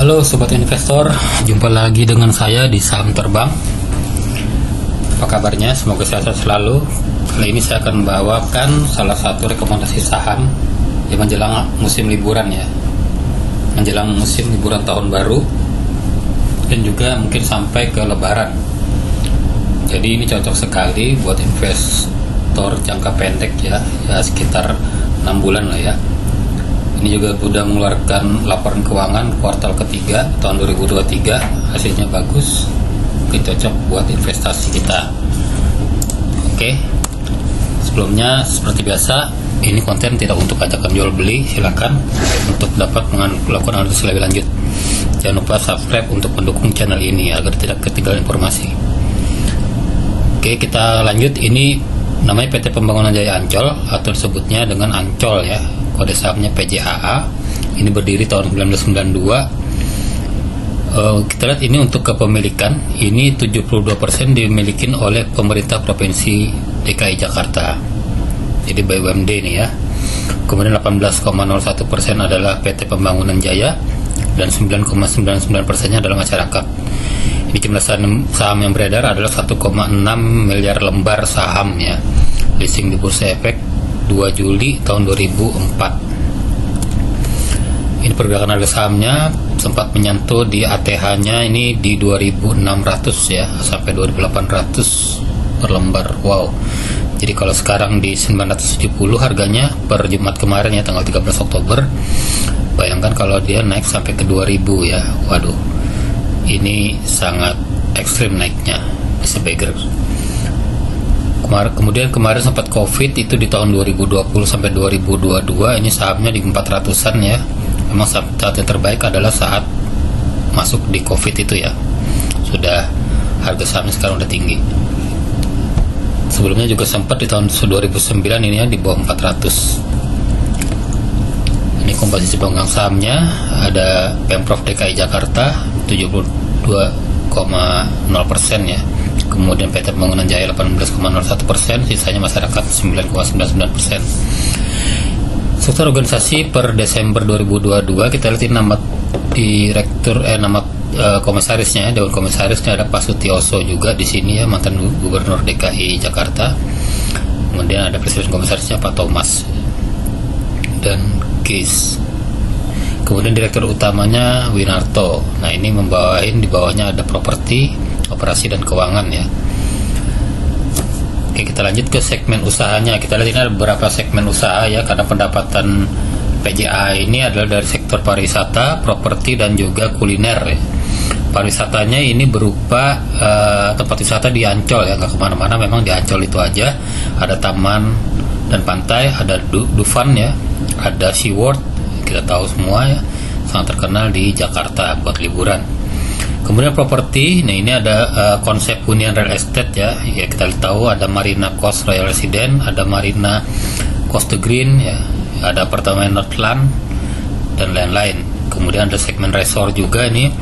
Halo sobat investor, jumpa lagi dengan saya di Saham Terbang. Apa kabarnya? Semoga sehat selalu. Kali ini saya akan membawakan salah satu rekomendasi saham yang menjelang musim liburan ya, menjelang musim liburan tahun baru dan juga mungkin sampai ke Lebaran. Jadi ini cocok sekali buat investor jangka pendek ya sekitar 6 bulan lah ya. Ini juga sudah mengeluarkan laporan keuangan kuartal ketiga tahun 2023, hasilnya bagus, mungkin cocok buat investasi kita. Oke, sebelumnya seperti biasa, ini konten tidak untuk ajakan jual beli, silakan untuk dapat melakukan analisis lebih lanjut. Jangan lupa subscribe untuk mendukung channel ini agar tidak ketinggalan informasi. Oke, kita lanjut. Ini namanya PT Pembangunan Jaya Ancol atau disebutnya dengan Ancol ya. Kode sahamnya PJAA. Ini berdiri tahun 1992. Kita lihat ini untuk kepemilikan. Ini 72% dimiliki oleh pemerintah Provinsi DKI Jakarta. Jadi BUMD ini ya. Kemudian 18,01% adalah PT Pembangunan Jaya dan 9,99%-nya adalah masyarakat. Ini jumlah saham yang beredar adalah 1,6 miliar lembar saham ya. Listing di Bursa Efek 2 Juli tahun 2004. Ini pergerakan harga sahamnya sempat menyentuh di ATH-nya ini di 2.600 ya sampai 2.800 per lembar. Wow. Jadi kalau sekarang di 970 harganya per Jumat kemarin ya tanggal 13 Oktober. Bayangkan kalau dia naik sampai ke 2.000 ya. Waduh. Ini sangat ekstrim naiknya. Bisa beggar. Kemudian kemarin sempat COVID itu di tahun 2020 sampai 2022, ini sahamnya di 400-an ya. Memang saat yang terbaik adalah saat masuk di COVID itu ya. Sudah harga sahamnya sekarang udah tinggi. Sebelumnya juga sempat di tahun 2009 ini ya di bawah 400. Ini komposisi pemegang sahamnya ada Pemprov DKI Jakarta 72,0% ya. Kemudian PT Pembangunan Jaya 18,01%, sisanya masyarakat 9,99%. Struktur organisasi per Desember 2022 kita lihat ini nama direktur komisarisnya, Dewan Komisarisnya ada Pak Sutioso juga di sini ya, mantan Gubernur DKI Jakarta. Kemudian ada Presiden Komisarisnya Pak Thomas dan Kis. Kemudian direktur utamanya Winarto. Nah ini di bawahnya ada properti, operasi dan keuangan ya. Oke, kita lanjut ke segmen usahanya. Kita lihat ini ada beberapa segmen usaha ya, karena pendapatan PJA ini adalah dari sektor pariwisata, properti dan juga kuliner ya. Pariwisatanya ini berupa tempat wisata di Ancol ya, nggak kemana-mana, memang di Ancol itu aja. Ada taman dan pantai, ada Dufan ya, ada SeaWorld, kita tahu semua ya, sangat terkenal di Jakarta buat liburan. Kemudian properti, nah ini ada konsep hunian real estate ya, kita tahu ada Marina Coast Royal Residence, ada Marina Coast The Green ya, ada apartemen Northland dan lain-lain. Kemudian ada segmen resort juga, ini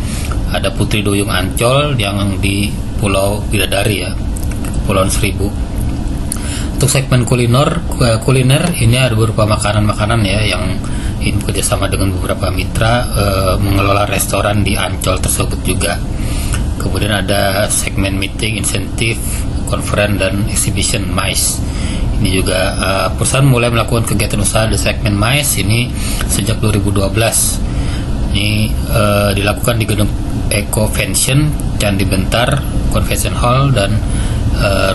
ada Putri Duyung Ancol yang di Pulau Bidadari ya, Kepulauan Seribu. Untuk segmen kuliner ini ada beberapa makanan-makanan ya yang ini kerjasama dengan beberapa mitra mengelola restoran di Ancol tersebut juga. Kemudian ada segmen meeting, insentif, conference dan exhibition MICE. Ini juga perusahaan mulai melakukan kegiatan usaha di segmen MICE ini sejak 2012. Ini dilakukan di gedung Eco Convention Candi Bentar Convention Hall dan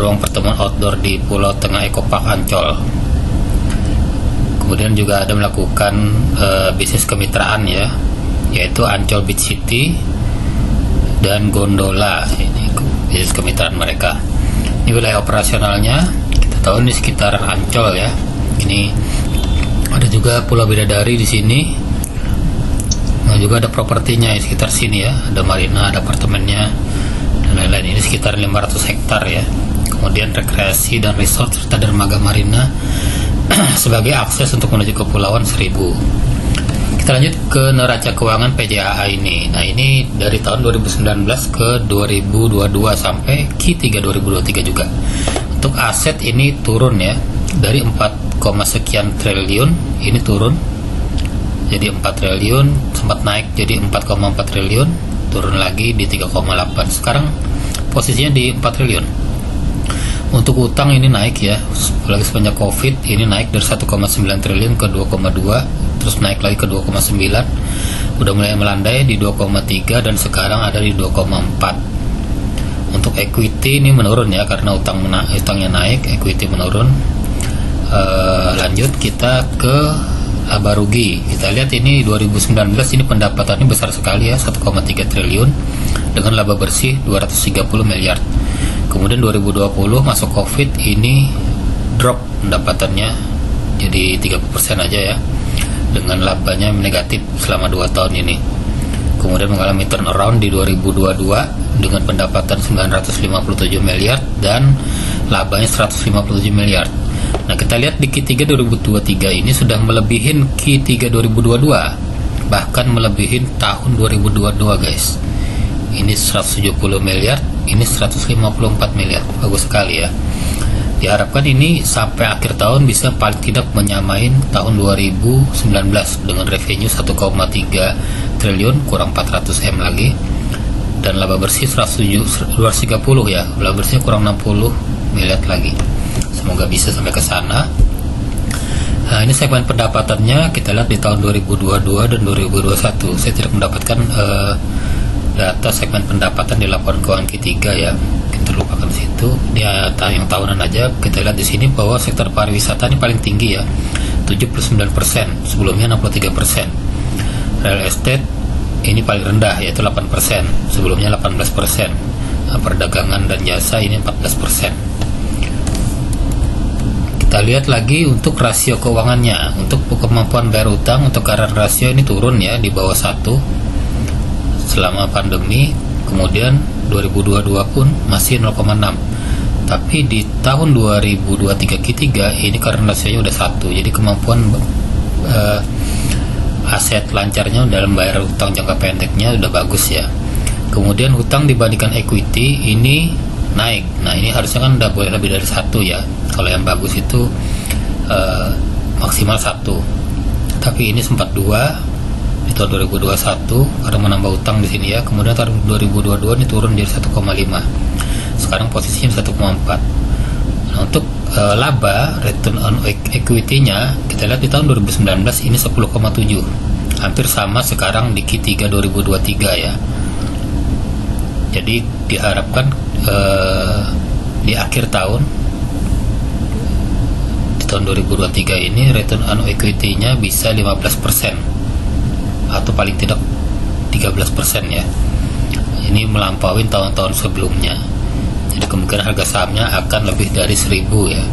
ruang pertemuan outdoor di Pulau Tengah Eco Park Ancol. Kemudian juga ada melakukan bisnis kemitraan ya, yaitu Ancol Beach City dan Gondola. Ini bisnis kemitraan mereka. Ini wilayah operasionalnya kita tahu ini sekitar Ancol ya. Ini ada juga Pulau Bidadari di sini. Nah juga ada propertinya di sekitar sini ya, ada marina, ada apartemennya dan lain-lain. Ini sekitar 500 hektar ya. Kemudian rekreasi dan resort serta dermaga marina sebagai akses untuk menuju Kepulauan Seribu. Kita lanjut ke neraca keuangan PJAA ini. Nah ini dari tahun 2019 ke 2022 sampai Q3 2023 juga. Untuk aset ini turun ya, dari 4, sekian triliun ini turun jadi 4 triliun, sempat naik jadi 4,4 triliun, turun lagi di 3,8. Sekarang posisinya di 4 triliun. Untuk utang ini naik ya, apalagi semenjak Covid ini naik dari 1,9 triliun ke 2,2, terus naik lagi ke 2,9, udah mulai melandai di 2,3 dan sekarang ada di 2,4. Untuk equity ini menurun ya, karena utangnya naik, equity menurun. Lanjut kita ke laba rugi. Kita lihat ini 2019 ini pendapatannya besar sekali ya, 1,3 triliun dengan laba bersih 230 miliar. Kemudian 2020 masuk Covid ini drop pendapatannya jadi 30% aja ya, dengan labanya negatif selama 2 tahun ini. Kemudian mengalami turnaround di 2022 dengan pendapatan 957 miliar dan labanya 157 miliar. Nah, kita lihat di Q3 2023 ini sudah melebihin Q3 2022, bahkan melebihin tahun 2022 guys. Ini 170 miliar, ini 154 miliar, bagus sekali ya. Diharapkan ini sampai akhir tahun bisa paling tidak menyamain tahun 2019 dengan revenue 1,3 triliun kurang 400 M lagi, dan laba bersih 230 ya, laba bersihnya kurang 60 miliar lagi. Semoga bisa sampai ke sana. Nah, ini segmen pendapatannya kita lihat di tahun 2022 dan 2021. Saya tidak mendapatkan data segmen pendapatan di laporan keuangan Q3 ya, kita lupakan situ. Dia yang tahunan aja. Kita lihat di sini bahwa sektor pariwisata ini paling tinggi ya, 79%, sebelumnya 63%. Real estate ini paling rendah yaitu 8%, sebelumnya 18%. Perdagangan dan jasa ini 14%. Kita lihat lagi untuk rasio keuangannya. Untuk kemampuan bayar utang, untuk current ratio ini turun ya, di bawah 1 selama pandemi. Kemudian 2022 pun masih 0,6. Tapi di tahun 2023 Q3 ini current ratio-nya udah 1. Jadi kemampuan aset lancarnya dalam bayar utang jangka pendeknya udah bagus ya. Kemudian hutang dibandingkan equity ini naik. Nah, ini harusnya kan udah boleh lebih dari 1 ya. Kalau yang bagus itu maksimal 1. Tapi ini sempat 2 di tahun 2021 karena menambah utang di sini ya. Kemudian tahun 2022 ini turun jadi 1,5. Sekarang posisinya 1,4. Nah, untuk laba return on equity-nya kita lihat di tahun 2019 ini 10,7. Hampir sama sekarang di Q3 2023 ya. Jadi diharapkan di akhir tahun di tahun 2023 ini return on equity-nya bisa 15%. Atau paling tidak 13% ya. Ini melampaui tahun-tahun sebelumnya. Jadi kemungkinan harga sahamnya akan lebih dari 1.000 ya.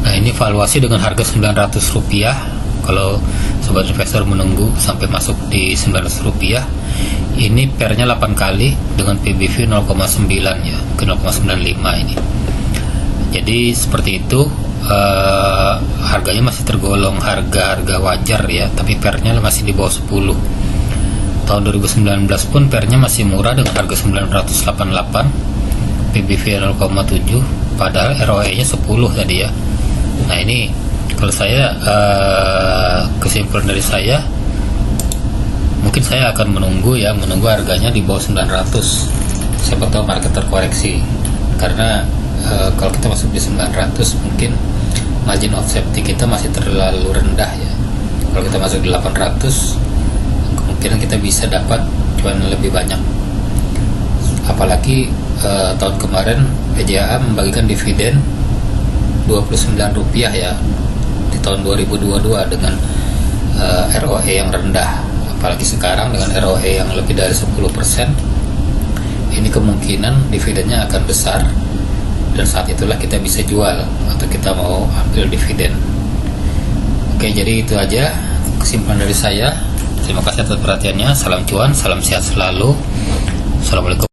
Nah, ini valuasi dengan harga Rp900. Kalau sobat investor menunggu sampai masuk di Rp900, ini pernya 8 kali dengan PBV 0,9 ya, ke 0,95 ini. Jadi seperti itu. Harganya masih tergolong harga wajar ya, tapi pernya masih di bawah 10. Tahun 2019 pun pernya masih murah dengan harga 988, PBV 0,7, padahal ROE nya 10 tadi ya. Nah, ini kalau saya kesimpulan dari saya, mungkin saya akan menunggu harganya di bawah 900. Siapa tahu market terkoreksi, karena kalau kita masuk di 900 mungkin margin of safety kita masih terlalu rendah ya. Kalau kita masuk di 800 kemungkinan kita bisa dapat cuan lebih banyak. Apalagi tahun kemarin PJA membagikan dividen Rp29 ya di tahun 2022 dengan ROE yang rendah. Apalagi sekarang dengan ROE yang lebih dari 10%, ini kemungkinan dividennya akan besar. Dan saat itulah kita bisa jual atau kita mau ambil dividen. Oke, jadi itu aja kesimpulan dari saya. Terima kasih atas perhatiannya. Salam cuan, salam sehat selalu. Assalamualaikum.